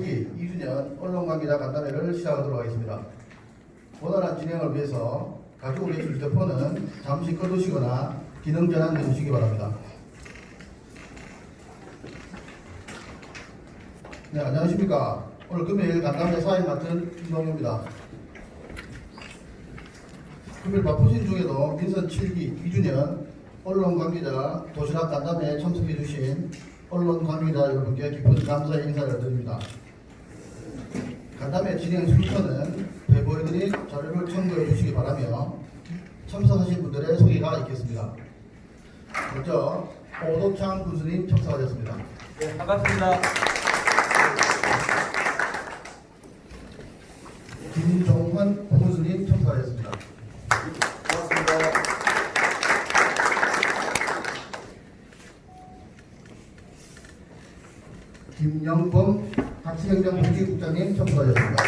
7기 2주년 언론관계자 간담회를 시작하도록 하겠습니다. 원활한 진행을 위해서 가지고 계실 휴대폰은 잠시 꺼두시거나 기능 전환해 주시기 바랍니다. 네, 안녕하십니까. 오늘 금요일 간담회 사회 맡은 김동효입니다. 금요일 바쁘신 중에도 민선 7기 2주년 언론관계자 도시락 간담회에 참석해 주신 언론관계자 여러분께 깊은 감사의 인사를 드립니다. 간담회 진행 순서는 배부해드린 자료를 첨부해 주시기 바라며 참석하신 분들의 소개가 있겠습니다. 먼저 오도창 군수님 참석하셨습니다. 네, 반갑습니다. 김종환 군수님 참석하셨습니다. 반갑습니다. 김영범 가치경제복지국장님 참석하셨습니다.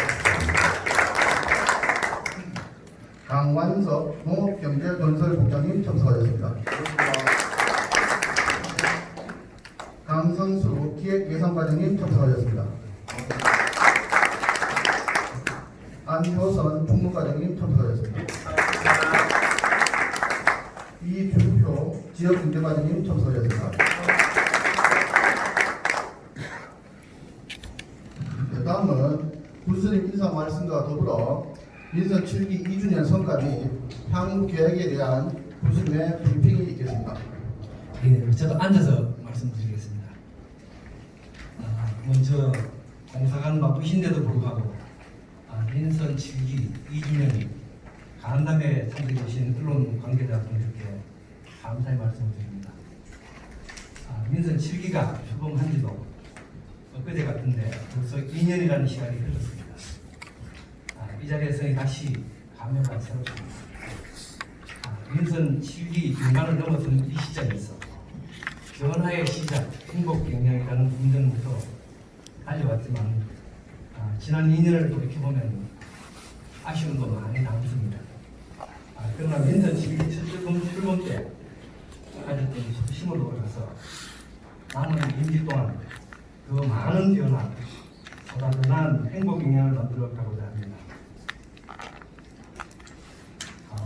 강완석 농업경제건설국장님 참석하셨습니다. 강성수 기획예산과장님 참석하셨습니다. 안효선 총무과장님 참석하셨습니다. 이준표 지역경제과장님 참석하셨습니다. 다음은 군수님 인사 말씀과 더불어 민선 7기 2주년 성과 및 향후 계획에 대한 군수님의 브리핑이 있겠습니다. 예, 저도 앉아서 말씀드리겠습니다. 먼저 공사관 바쁘신데도 불구하고 민선 7기 2주년이 간담회에 참석해 주신 언론 관계자분들께 감사의 말씀을 드립니다. 민선 7기가 출범한 지도 엊그제 같은데 벌써 2년이라는 시간이 흘렀습니다. 이 자리에서 다시 감회가 새롭습니다. 민선 7기 중간을 넘어선 이 시점에서 변화의 시작, 행복 경영이라는 문전부터 달려왔지만 지난 2년을 돌이켜보면 아쉬움도 많이 남습니다. 그러나 민선 7기 첫 출범 때 가졌던 소심을 돌아가서 남은 임기 동안 그 많은 변화, 보다 더 나은 행복 경영을 만들어 가고자 합니다.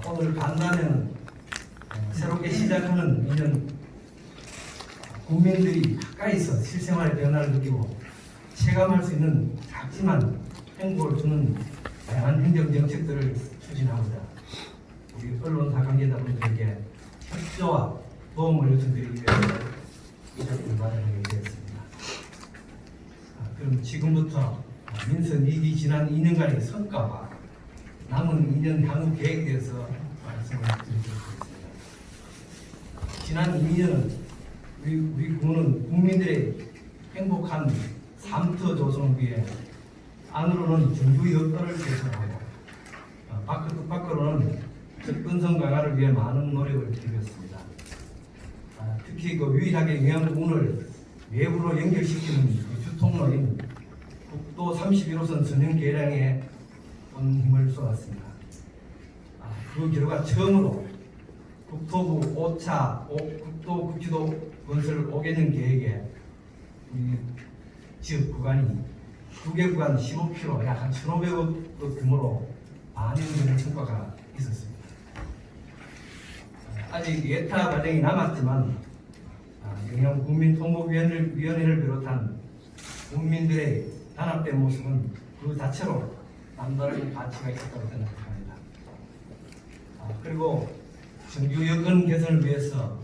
오늘 간담회는 새롭게 시작하는 2년 국민들이 가까이서 실생활의 변화를 느끼고 체감할 수 있는 작지만 행복을 주는 다양한 행정정책들을 추진하고자 우리 언론사 관계자분들에게 협조와 도움을 요청드리기 위해서 이 자리를 마련하게 되었습니다. 그럼 지금부터 민선 2기 지난 2년간의 성과와 남은 2년 향후 계획에 대해서 말씀을 드리도록 하겠습니다. 지난 2년은 우리 군은 국민들의 행복한 삶터 조성을 위해 안으로는 정부 여건을 개선하고 밖으로는 접근성 강화를 위해 많은 노력을 기울였습니다. 특히 유일하게 영양군을 외부로 연결시키는 주통로인 국도 31호선 전용 개량에 온 힘을 쏟았습니다. 그 결과 처음으로 국토부 5차 국도 국지도 건설 5개년 계획에 우리 지역 구간이 2개 구간 15km 약 한 1,500억 규모로 반영되는 성과가 있었습니다. 아직 예타 과정이 남았지만 영양국민통합위원회를 비롯한 국민들의 단합된 모습은 그 자체로 남다른 가치가 있었다고 생각합니다. 그리고 정규 여건 개선을 위해서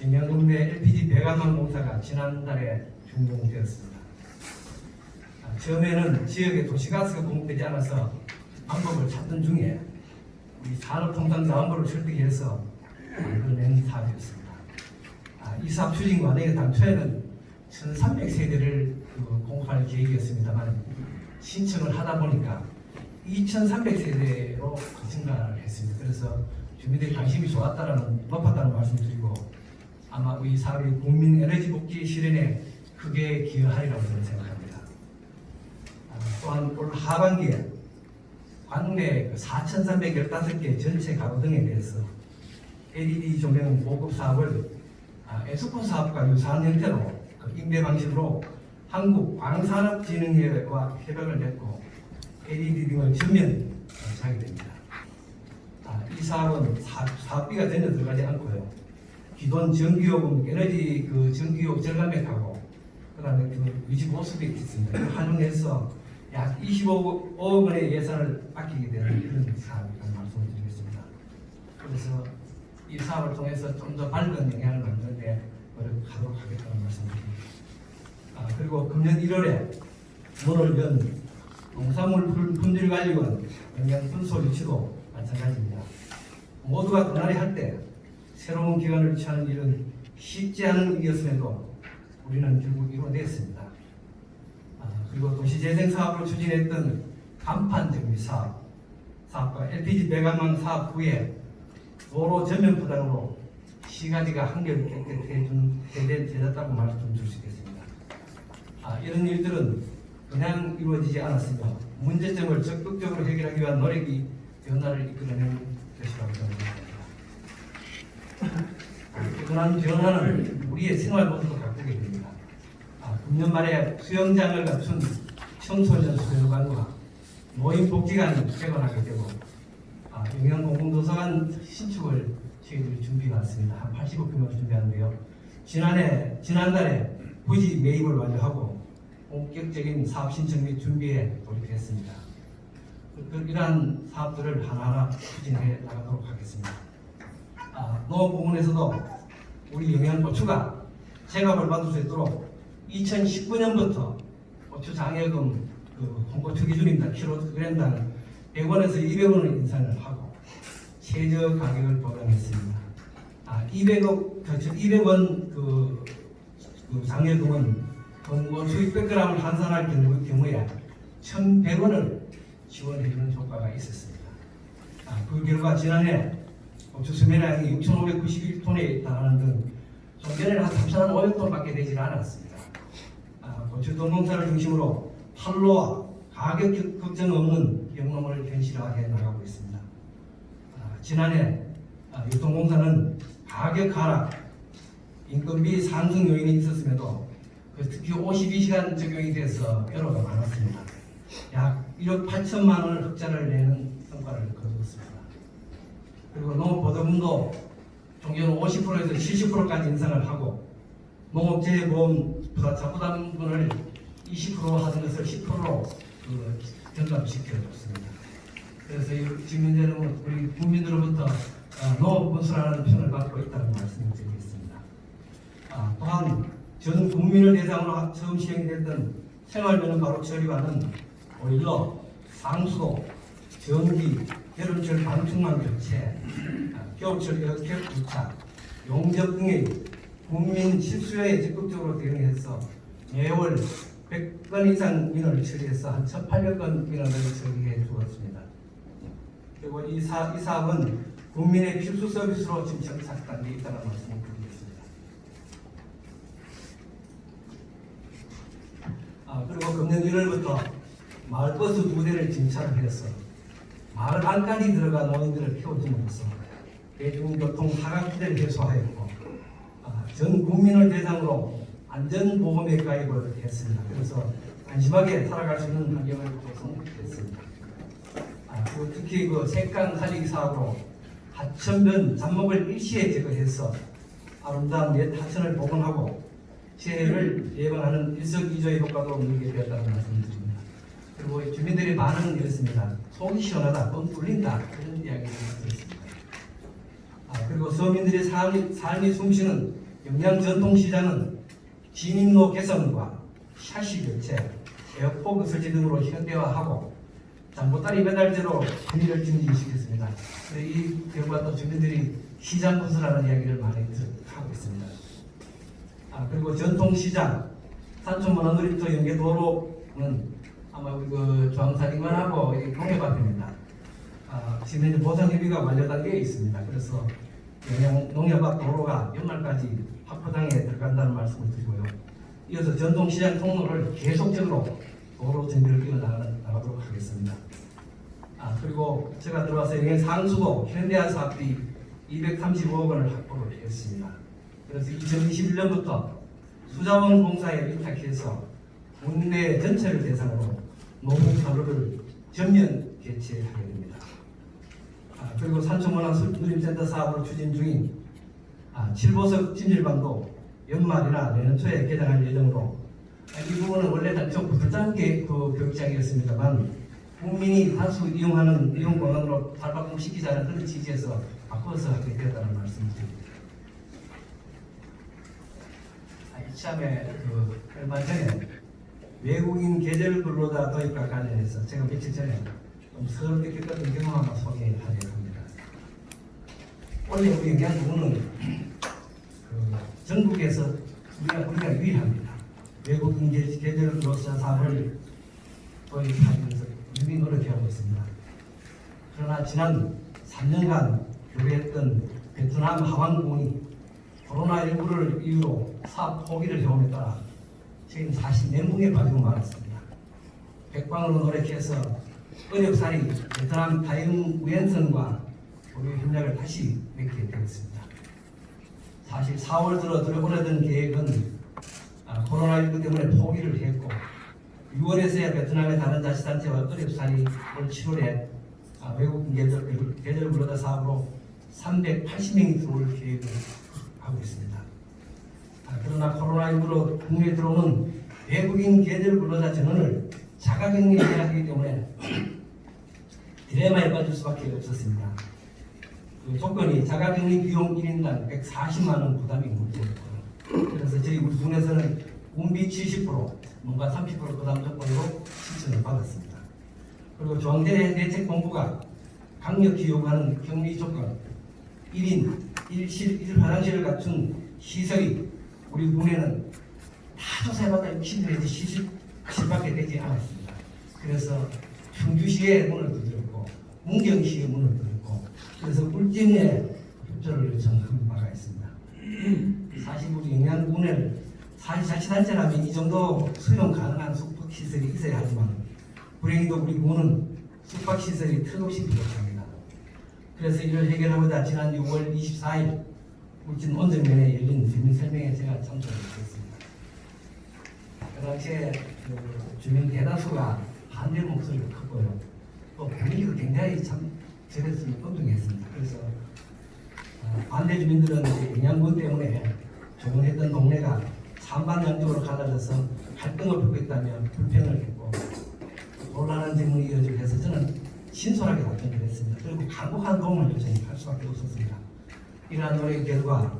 영양군 내 LPG 배관망 공사가 지난달에 준공되었습니다. 처음에는 지역에 도시가스가 공급되지 않아서 방법을 찾던 중에 우리 산업통상자원부를 설득해서 만들어낸 사업이었습니다. 이 사업 추진 과정에 당초에는 1,300세대를 공급할 계획이었습니다만 신청을 하다 보니까 2,300세대로 증가를 했습니다. 그래서 주민들의 관심이 높았다는 말씀드리고 아마 이 사업이 국민 에너지 복지 실현에 크게 기여하리라고 저는 생각합니다. 또한 올 하반기에 관내 4,315개 전체 가로등에 대해서 LED 조명 보급 사업을 에스코 사업과 유사한 형태로 인배 방식으로 한국광산업진흥회와 협약을 맺고 LED 등을 전면 장이 됩니다. 이 사업은 사업비가 전혀 들어가지 않고요. 기존 전기요금 에너지 그 전기요금 절감액하고 그다음에 그 유지 보수비 있습니다. 이걸 활용해서 약 25억 원의 예산을 아끼게 되는 그런 사업이라는 말씀을 드리겠습니다. 그래서 이 사업을 통해서 좀 더 밝은 영향을 만드는데 노력하도록 하겠다는 말씀드립니다. 그리고 금년 1월에 문을 연 농산물 품질관리원 영양분소 유치도 마찬가지입니다. 모두가 동아리 할 때 새로운 기관을 유치하는 일은 쉽지 않은 일이었음에도 우리는 결국 이뤄냈습니다. 그리고 도시재생 사업을 추진했던 간판 정비 사업과 LPG 배관망 사업 후에 도로 전면 포장으로 시가지가 한결 되졌다고 말씀드릴 수 있겠습니다. 이런 일들은 그냥 이루어지지 않았으며 문제점을 적극적으로 해결하기 위한 노력이 변화를 이끌어낸 것이라고 생각합니다. 그러한 변화는 우리의 생활 모습을 바꾸게 됩니다. 금년 말에 수영장을 갖춘 청소년 수영관과 노인복지관이 개관하게 되고 영양공공도서관 신축을 저희들이 준비해 왔습니다. 한 80억 규모로 준비하는데요. 지난달에 부지 매입을 완료하고 본격적인 사업 신청 및 준비에 돌입했습니다. 이러한 사업들을 하나하나 추진해 나가도록 하겠습니다. 농업 부문에서도 우리 영양고추가 제값을 받을 수 있도록 2019년부터 고추 장려금 홍고추 기준입니다. 킬로그램당 100원에서 200원을 인상을 하고 최저 가격을 보장했습니다. 200원 그 장려금은 홍고추 600g을 환산할 경우에 1,100원을 지원해주는 효과가 있었습니다. 그 결과 지난해 고추 수매량이 6,591톤에 달하는 등 전년에는 한 3,500톤밖에 되지 않았습니다. 고추 동농사를 중심으로 판로와 가격 걱정 없는 영농을 현실화해 나가고 있습니다. 지난해 유통공사는 가격 하락, 인건비 상승 요인이 있었음에도 특히 52시간 적용이 돼서 애로가 많았습니다. 약 1억 8천만 원을 흑자를 내는 성과를 거두었습니다. 그리고 농업보조금도 종전 50%에서 70%까지 인상을 하고 농업재해보험 자부담분을 20% 하던 것을 10%로 경감시켜줬습니다. 그래서 지금 현재는 우리 국민들로부터 농업분수라는 평을 받고 있다는 말씀을 드리겠습니다. 또한 전 국민을 대상으로 처음 시행됐던 생활면허 바로 처리받는 보일러, 상수도, 전기, 여름철 방충망 교체, 겨울철 에어캡 부착, 용접 등의 국민 실수요에 적극적으로 대응해서 매월 100건 이상 민원을 처리해서 한 1,800건 민원을 처리해 주었습니다. 그리고 이 사업은 국민의 필수 서비스로 지금 정착 단계에 있다는 말씀을 드리겠습니다. 그리고 금년 1월부터 마을버스 2대를 진찰을 해서 마을 안까지 들어가 노인들을 키워줌으로써 대중교통 사각지대를 해소하였고 전 국민을 대상으로 안전보험에 가입을 했습니다. 그래서 안심하게 살아갈 수 있는 환경을 조성했습니다. 그리고 특히 그 색강 살리기 사업으로 하천변 잡목을 일시에 제거해서 아름다운 옛 하천을 복원하고 재해를 예방하는 일석이조의 효과도 누리게 되었다는 말씀을 드립니다. 그리고 주민들의 반응은 이렇습니다. 속이 시원하다, 뻥 뚫린다 이런 이야기를 들었습니다. 그리고 서민들의 삶이 숨쉬는 영양전통시장은 진입로 개선과 샤시 교체, 에어포그 설치 등으로 현대화하고 장보따리 배달제로 편의를 증진시켰습니다. 이 결과 또 주민들이 시장 분수라는 이야기를 많이 하고 있습니다. 그리고 전통시장 산촌문화 놀이터 연계도로는 아마 그 중앙사링만하고 농협앞입니다. 지금 이제 보상협의가 완료 단계에 있습니다. 그래서 농협앞 도로가 연말까지 확보당에 들어간다는 말씀을 드리고요. 이어서 전통시장 통로를 계속적으로 도로 정비를 이어나가도록 하겠습니다. 그리고 제가 들어와서 영양 상수도 현대화 사업비 235억 원을 확보를 했습니다. 그래서 2021년부터 수자원 공사에 위탁해서 국내 전체를 대상으로 노무사로를 전면 개최하게 됩니다. 그리고 산촌문화누림센터 사업으로 추진 중인 7보석 찜질방도 연말이나 내년 초에 개장할 예정으로 이 부분은 원래 좀 부담 교육장이었습니다만 국민이 다수 이용하는 이용 공간으로 탈바꿈 시키자는 그런 취지에서 바꿔서 하게 되었다는 말씀드립니다. 이참에 얼마 전에 외국인 계절 근로자 도입과 관련해서 제가 며칠 전에 좀 서럽게 겪었던 경험 하나 소개하려고 합니다. 원래 우리 영양부는 전국에서 우리가 유일합니다. 외국인 계절 근로자 사업을 도입하면서 유비 노력하고 있습니다. 그러나 지난 3년간 교류했던 베트남 하완군이 코로나19를 이유로 사업 포기를 해옴에 따라 지금 44명에 빠지고 말았습니다. 백방으로 노력해서 어렵사리 베트남 다이응 우엔선과 교류 협력을 다시 맺게 되었습니다. 사실 4월 들어 들어오려던 계획은 코로나19 때문에 포기를 했고 6월에서야 베트남의 다른 자치단체와 어렵사리 올 7월에 외국인 계절 근로자 사업으로 380명이 들어올 계획을 하고 있습니다. 그러나 코로나19로 국내에 들어오는 외국인 계절 근로자 전원을 자가격리해야 하기 때문에 디레마에 빠질 수밖에 없었습니다. 그 조건이 자가격리 비용 1인당 140만 원 부담이 문제였고요. 그래서 저희 우리 군에서는 운비 70%, 뭔가 30% 부담 조건으로 신청을 받았습니다. 그리고 중앙대책본부가 강력히 요구하는 격리 조건 1인 1실 1화장실을 갖춘 시설이 우리 군에는 다 조사해봤다 60년에 70밖에 되지 않았습니다. 그래서 충주시에 문을 두드렸고 문경시에 문을 두드렸고 그래서 울진에 협조를 요청한 바가 있습니다. 사실 우리 영양군을 자치단체라면 이 정도 수용 가능한 숙박시설이 있어야 하지만 불행히도 우리 군은 숙박시설이 턱없이 부족합니다. 그래서 이를 해결하고자 지난 6월 24일 울진 온정면에 열린 주민 설명회 제가 참석을 했습니다. 그 당시에 주민 대다수가 반대 목소리를 컸고요. 또 분위기도 굉장히 참 저랬으면 엉뚱했습니다. 그래서 반대 주민들은 영양군 때문에 조언했던 동네가 찬반 양쪽으로 갈라져서 갈등을 빚고 있다며 불평을 했고 곤란한 질문이 이어지고 해서 저는 신속하게 답변을 했습니다. 그리고 강력한 도움을 요청할 수밖에 없었습니다. 이러한 노력의 결과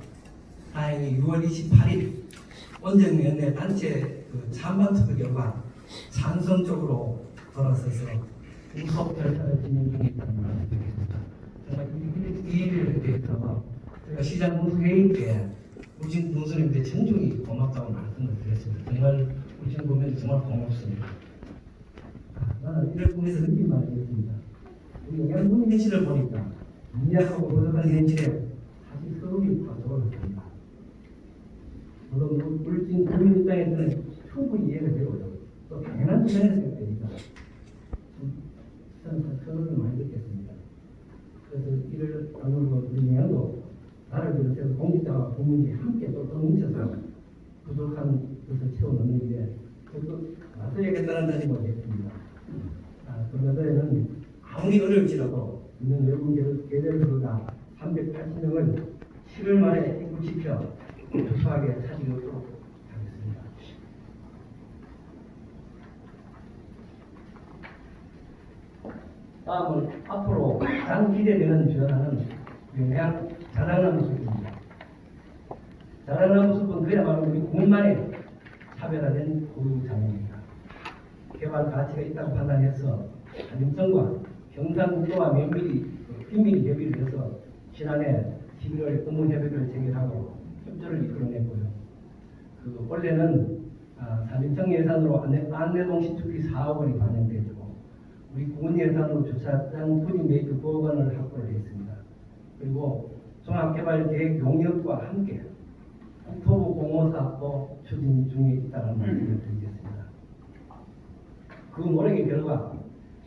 다행히 6월 28일 원정위원회 단체 찬반 투표 결과 찬성적으로 돌아서서 우석 절차를 진행 중에 있다는 말씀드립니다. 정말 이 일을 위해서 제가 시장 군수회의 때 울진 군수님께 정중히 고맙다고 말씀을 드렸습니다. 정말 울진 보면 정말 고맙습니다. 나는 이를 통해서 느낀 말이 있습니다. 우리 영양군 현실을 보니까 미약하고 부족한 현실에 사실 서울이 가져올습니다. 물론 울진 국민 입장에서는 충분히 이해가 되고요. 또 당연한 주장에서 생각됩니다. 저는 서울을 많이 느꼈습니다. 그래서 이를 아무래도 우리 영양도 나를 비롯해서 공직자와 국민이 함께 또 뭉쳐서 부족한 것을 채워넣는 일에 또 나서야겠다는 다짐을 했습니다. 그러면서는 아무리 어려울지라도 있는 외국인 계절부가 380명을 7월 말에 입국시켜 조사하게 사직하도록 하겠습니다. 다음은 앞으로 가장 기대되는 주연하는 영양 자랑나무 숲입니다. 자랑나무 숲은 그야말로 우리 군만의 차별화된 고유장입니다. 개발 가치가 있다고 판단해서 한림성과 경상북도와 면밀히 협의를 해서 지난해 11월 업무 협의를 체결하고 협조를 이끌어냈고요. 원래는 산림청 예산으로 안내동 신축비 4억 원이 반영되고 우리 군 예산으로 주차장 부지 메이크 9억 원을 확보를 했습니다. 그리고 종합개발계획 용역과 함께 국토부 공모사업도 추진 중에 있다는 말씀을 드리겠습니다. 그 노력의 결과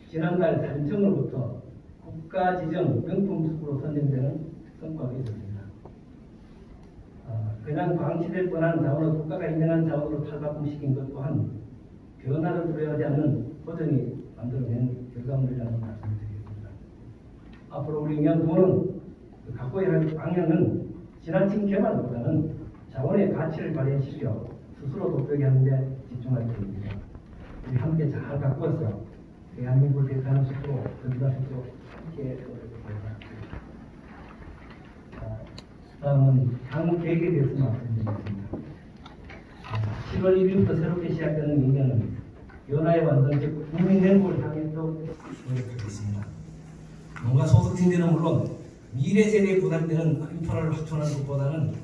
지난달 산청으로부터 국가지정 명품숲으로 선정되는 성과가 있었습니다. 그냥 방치될 뻔한 자원을 국가가 인정한 자원으로 탈바꿈시킨 것 또한 변화를 두려워하지 않는 호정이 만들어낸 결과물이라는 말씀을 드리겠습니다. 앞으로 우리 영양부는 갖고 있는 할 방향은 지나친 개발보다는 자원의 가치를 발현시켜 스스로 독백이 하는 데 집중할 것입니다. 우리 함께 잘 가꾸어서 대한민국을 대표하는 숲으로 건강 숲으로 함께 노력해보겠습니다. 다음은 향후 계획에 대해서 말씀드리겠습니다. 7월 1일부터 새롭게 시작되는 2년은 변화의 완성 즉 국민 행복을 향해 또 노력하겠습니다. 뭔가 소속팀들은 물론 미래 세대에 부담되는 인프라를 확충하는 것보다는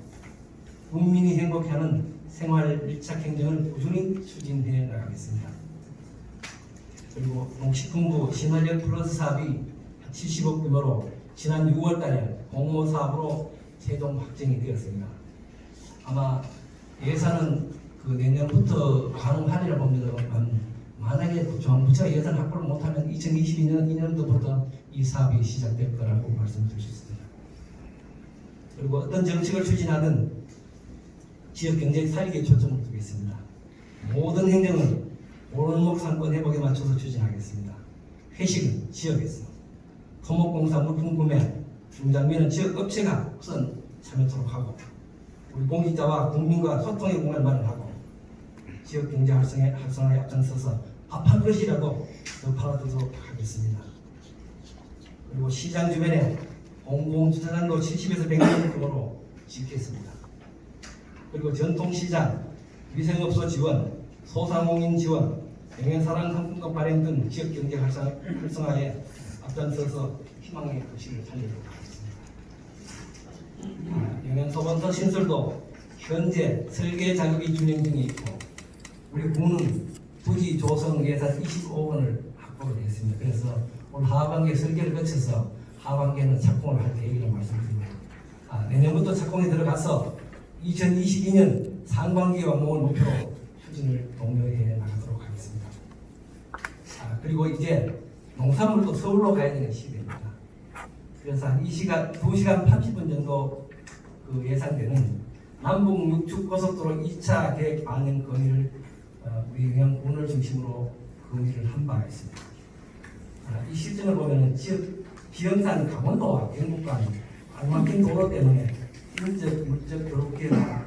국민이 행복해하는 생활 밀착 행정을 꾸준히 추진해 나가겠습니다. 그리고 농식품부 신화적 플러스 사업이 70억 규모로 지난 6월달에 공모 사업으로 최종 확정이 되었습니다. 아마 예산은 내년부터 가능하리라 봅니다만 만약에 정부처가 예산 확보를 못하면 2022년 2년도부터 이 사업이 시작될 거라고 말씀드릴 수 있습니다. 그리고 어떤 정책을 추진하든 지역 경제 살리기에 초점을 두겠습니다. 모든 행정은 오른목 상권 회복에 맞춰서 추진하겠습니다. 회식은 지역에서, 토목공사 물품 구매, 중장비는 지역 업체가 우선 참여토록 하고 우리 공직자와 국민과 소통의 공간을 마련하고 지역 경제 활성화에 앞장서서 밥 한 그릇이라도 더 팔아두도록 하겠습니다. 그리고 시장 주변에 공공주차장도 70에서 100년 규모로 짓겠습니다. 그리고 전통시장, 위생업소 지원, 소상공인 지원, 영양사랑 상품권 발행 등 지역 경제 활성화에 앞장서서 희망의 도시를 살리도록 하겠습니다. 영양소본서 신설도 현재 설계 작업이 진행 중에 있고 우리 군은 부지 조성 예산 25억 원을 확보가 되었습니다. 그래서 올 하반기에 설계를 거쳐서 하반기에는 착공을 할 계획이라고 말씀드립니다. 내년부터 착공에 들어가서 2022년 상반기 완공을 목표로 추진을 독려해 나가도록 하겠습니다. 그리고 이제 농산물도 서울로 가야 되는 시대입니다. 그래서 한 2시간 30분 정도 예상되는 남북 육축 고속도로 2차 계획 반영 건의를 우리 영양군을 중심으로 건의를 한 바가 있습니다. 이 실정을 보면 지역산 강원도와 경북 간 알맞은 도로 때문에 인적, 물적 교류기회가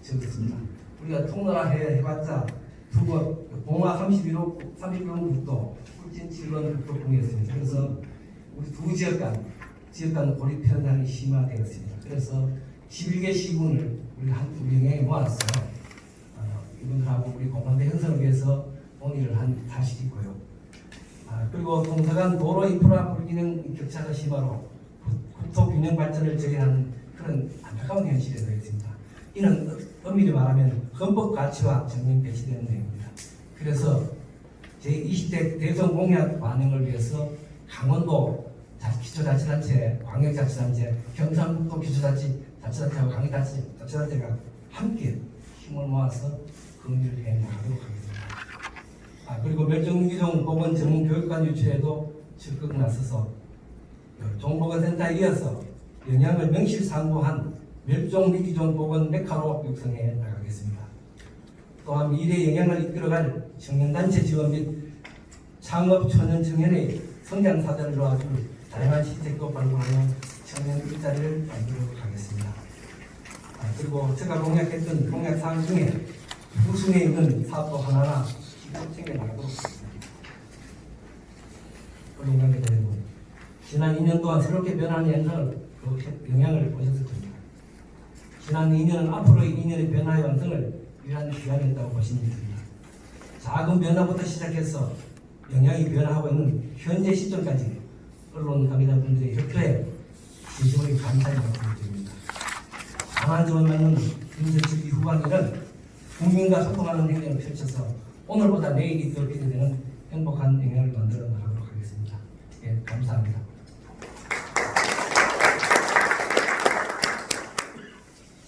적었습니다. 우리가 통나라 해봤자 봉화 31번 국도, 울진 7번 국도 공유했습니다. 그래서 우리 두 지역 간 고립 현상이 심화되었습니다. 그래서 11개 시군을 우리 영양에 모았어요. 이분들하고 우리 공감대 형성을 위해서 논의를 한 사실이 있고요. 그리고 동서간 도로 인프라 불균형 격차가 심화로 국토 균형 발전을 저해하는 그런 안타까운 현실에 놓였습니다. 이는 엄밀히 말하면 헌법 가치와 정면 배치되는 내용입니다. 그래서 제20대 대선 공약 반영을 위해서 강원도 기초자치단체, 광역자치단체, 경상북도 기초자치단체와 광역자치단체가 함께 힘을 모아서 건의를 해 나가도록 하겠습니다. 그리고 멸종위기종 보건 전문 교육관 유치에도 적극 나서서 종보건센터에 이어서 영양을 명실상부한 멸종위기종 보건 메카로 육성해 나가겠습니다. 또한 미래 영양을 이끌어갈 청년단체 지원 및 창업 초년 청년의 성장 사대를 도와줄 다양한 시책도 발굴하는 청년 일자리를 만들도록 하겠습니다. 그리고 제가 공약했던 공약사항 중에 후순위에 있는 사업도 하나하나 직접 챙겨나가도록 하겠습니다. 관계 여러분, 지난 2년 동안 새롭게 변하는 현상을 영향을 보셨을 겁니다. 지난 2년은 앞으로의 2년의 변화의 완성을 위한 기간이었다고 보시면 됩니다. 작은 변화부터 시작해서 영향이 변화하고 있는 현재 시점까지 언론 관계자분들의 협조에 진심으로 감사의 말씀을 드립니다. 강한 지원 받는 김정식 후반기는 국민과 소통하는 행정을 펼쳐서 오늘보다 내일이 더 기대되는 행복한 영향을 만들어 나가도록 하겠습니다. 예, 감사합니다.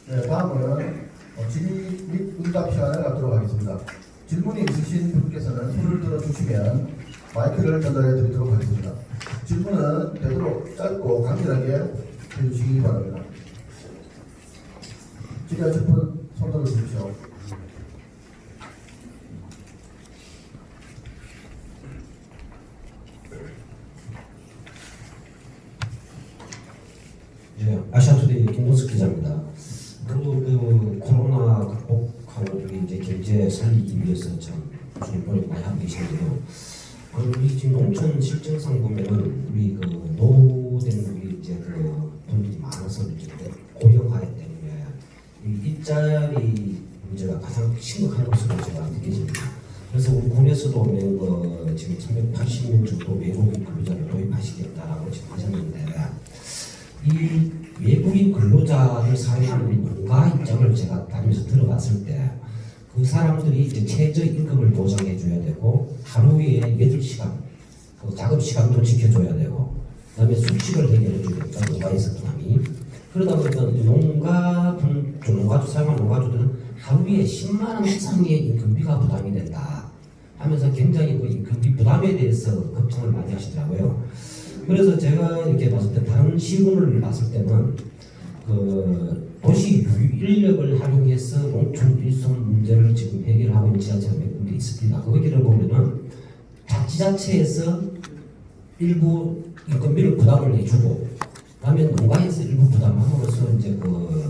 네, 다음은 질의 및 응답 시간을 갖도록 하겠습니다. 질문이 있으신 분께서는 손을 들어주시면 마이크를 전달해 드리도록 하겠습니다. 질문은 되도록 짧고 간결하게 해주시기 바랍니다. 질의하실 분 손 들어주십시오. 이종석 기자입니다. 그 코로나 극복하고 우리 이제 경제 살리기 위해서 참 무슨 노력 많이 하고 계신데요. 우리 지금 농촌 실정상 보면은 우리 그 노후된 우리 이제 그 분들이 많아서 이제 고령화에 때문에 이 일자리 문제가 가장 심각한 것으로 제가 느껴집니다. 그래서 우리 군에서도 그 지금 380명 정도 외국인 근로자를 도입하시겠다라고 지금 하셨는데 이 외국인 근로자를 사용하는 우리 농가 입장을 제가 다니면서 들어봤을 때 그 사람들이 이제 최저 임금을 보장해 줘야 되고 하루에 8시간 그 작업 시간도 지켜줘야 되고 그다음에 숙식을 해결해 줘야 된다 농가에서 부담이 그러다 보니까 농가주 사용하는 농가주들은 하루에 10만 원 이상의 인건비가 부담이 된다 하면서 굉장히 그 인건비 부담에 대해서 걱정을 많이 하시더라고요. 그래서 제가 이렇게 봤을 때 다른 시군을 봤을 때는 그 도시 인력을 활용해서 농촌 일손 문제를 지금 해결하고 있는 지자체가 몇 군데 있습니다. 거기를 보면은 자치자체에서 일부 인건비를 부담을 해주고 그다음에 농가에서 일부 부담함으로써 이제 그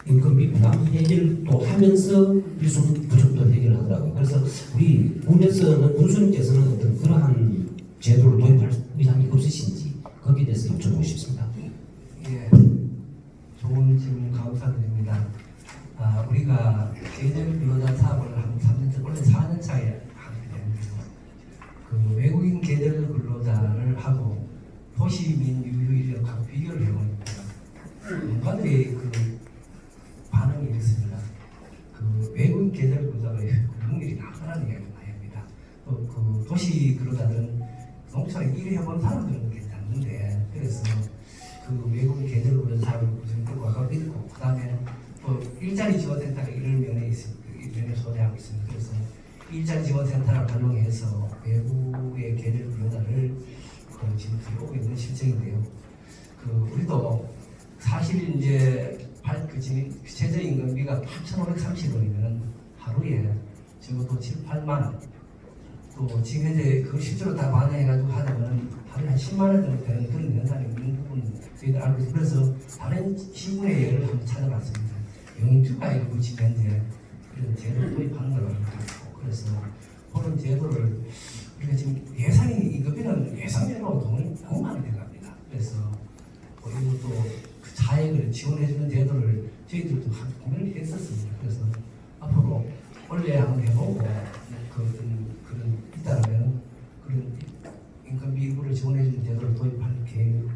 인건비 부담 해결도 하면서 일손 부족도 해결하더라고요. 그래서 우리 군에서는 군수님께서는 어떤 그러한 제도를 도입할 의향이 없으신지 거기에 대해서 여쭤보고 싶습니다. 예, 좋은 질문 감사드립니다. 우리가 계절 근로자 사업을 한 3년째, 원래 4년 차에 하게 되는데요. 그 외국인 계절 근로자를 하고 도시민 유휴 인력하고 비교를 해보니까 농가들의 그 반응이 이렇습니다. 그 외국인 계절 근로자가 능률이 낮다는 이야기를 많이 합니다. 또 그 도시 근로자들은 농촌에 일해본 사람들은 괜찮은데 그래서 그 외국인 계절 근로자를 와가 믿고 그 다음에 또 일자리 지원센터가 이런 면에 있습니다. 면에 소개하고 있습니다. 그래서 일자리 지원센터를 활용해서 외국의 계절 근로자를 지금 들어오고 있는 실정인데요. 그 우리도 사실 이제 지금 최저임금비가 8,530원이면 하루에 적어도 7, 8만 원. 또 지금 이제 그 실제로 다 반영해가지고 하려면 하루에 한 10만 원 정도 되는 그런 연산이 있는 부분 저희들 알고 있어요. 그래서 다른 시군의 예를 한번 찾아봤습니다. 영주가 일부 지금 현재 그런 제도를 도입하는 걸로 알고 있고 그래서 그런 제도를 우리가 지금 예산이 임금비는 예상대로 돈이 너무 많이 들어갑니다. 그래서 이것도 그 자액을 지원해주는 제도를 저희들도 한 고민을 했었습니다. 그래서 앞으로 원래 한번 해보고 그런 있다면 그런 인건비 일부를 지원해주는 제도를 도입할 계획을